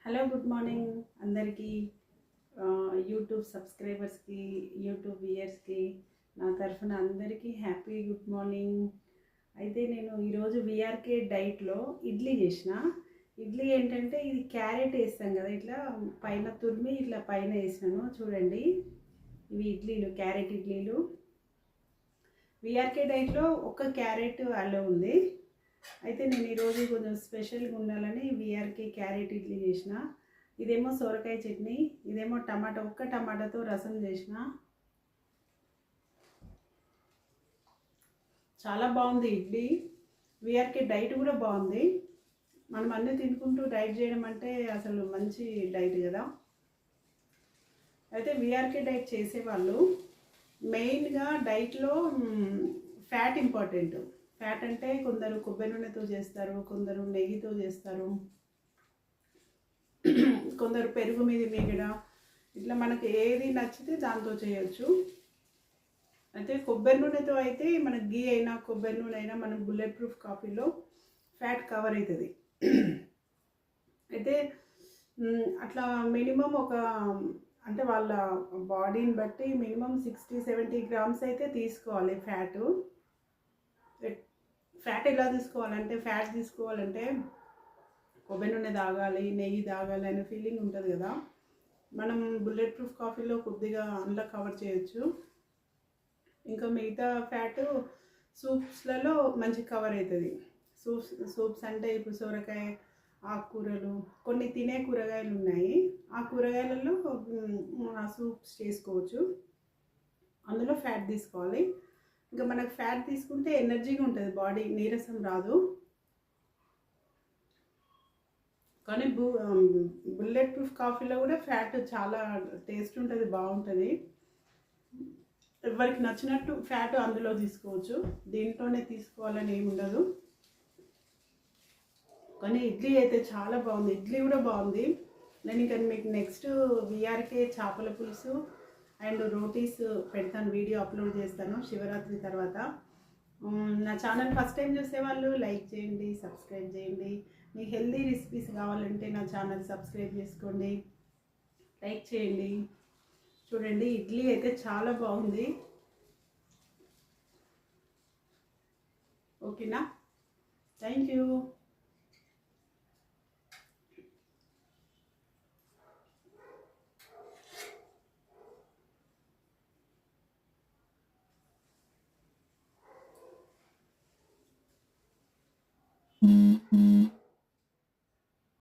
Hello good morning అందరికీ YouTube సబ్స్క్రైబర్స్కి YouTube వ్యూయర్స్కి నా తరఫున అందరికీ హ్యాపీ గుడ్ మార్నింగ్. అయితే నేను ఈరోజు విఆర్కే డైట్లో ఇడ్లీ చేసిన. ఇడ్లీ ఏంటంటే ఇది క్యారెట్ వేస్తాం కదా, ఇట్లా పైన తురిమి ఇట్లా పైన వేసినాను. చూడండి, ఇవి ఇడ్లీలు, క్యారెట్ ఇడ్లీలు. విఆర్కే డైట్లో ఒక క్యారెట్ అలో ఉంది. అయితే నేను ఈరోజు కొంచెం స్పెషల్గా ఉండాలని విఆర్కే క్యారెట్ ఇడ్లీ చేసిన. ఇదేమో సొరకాయ చట్నీ, ఇదేమో ఒక్క టమాటాతో రసం చేసిన. చాలా బాగుంది ఇడ్లీ. విఆర్కే డైట్ కూడా బాగుంది. మనం అన్నీ తినుకుంటూ డైట్ చేయడం అంటే అసలు మంచి డైట్ కదా. అయితే విఆర్కే డైట్ చేసేవాళ్ళు మెయిన్గా డైట్లో ఫ్యాట్ ఇంపార్టెంట్. ఫ్యాట్ అంటే కొందరు కొబ్బరి నూనెతో చేస్తారు, కొందరు నెయ్యితో చేస్తారు, కొందరు పెరుగు మీద మీగడ, ఇట్లా మనకి ఏది నచ్చితే దాంతో చేయొచ్చు. అయితే కొబ్బరి నూనెతో అయితే మనకు గీ అయినా కొబ్బరి నూనె అయినా మనం బుల్లెట్ ప్రూఫ్ కాఫీలో ఫ్యాట్ కవర్ అవుతుంది. అయితే అట్లా మినిమం అంటే వాళ్ళ బాడీని బట్టి మినిమం 60-70 గ్రామ్స్ అయితే తీసుకోవాలి ఫ్యాటు. ఫ్యాట్ ఎలా తీసుకోవాలంటే, ఫ్యాట్ తీసుకోవాలంటే కొబ్బరి నూనె తాగాలి, నెయ్యి తాగాలి అనే ఫీలింగ్ ఉంటుంది కదా. మనం బుల్లెట్ ప్రూఫ్ కాఫీలో కొద్దిగా అందులో కవర్ చేయొచ్చు. ఇంకా మిగతా ఫ్యాట్ సూప్స్లలో మంచి కవర్ అవుతుంది. సూప్స్ అంటే ఇప్పుడు సొరకాయ, ఆకుకూరలు, కొన్ని తినే కూరగాయలు ఉన్నాయి. ఆ కూరగాయలలో సూప్స్ చేసుకోవచ్చు. అందులో ఫ్యాట్ తీసుకోవాలి. ఇంకా మనకు ఫ్యాట్ తీసుకుంటే ఎనర్జీగా ఉంటుంది బాడీ, నీరసం రాదు. కానీ బుల్లెట్ ప్రూఫ్ కాఫీలో కూడా ఫ్యాట్ చాలా టేస్ట్ ఉంటుంది, బాగుంటుంది. ఎవరికి నచ్చినట్టు ఫ్యాట్ అందులో తీసుకోవచ్చు, దీంట్లోనే తీసుకోవాలని ఏమి ఉండదు. కానీ ఇడ్లీ అయితే చాలా బాగుంది, ఇడ్లీ కూడా బాగుంది. నేను ఇంకా మీకు నెక్స్ట్ విఆర్కే చేపల పులుసు అండ్ రోటీస్ పెడతాను, వీడియో అప్లోడ్ చేస్తాను శివరాత్రి తర్వాత. నా ఛానల్ ఫస్ట్ టైం చూసేవాళ్ళు లైక్ చేయండి, సబ్స్క్రైబ్ చేయండి. మీకు హెల్దీ రెసిపీస్ కావాలంటే నా ఛానల్ సబ్స్క్రైబ్ చేసుకోండి, లైక్ చేయండి. చూడండి, ఇడ్లీ అయితే చాలా బాగుంది. ఓకేనా? Thank you. Mm-hmm.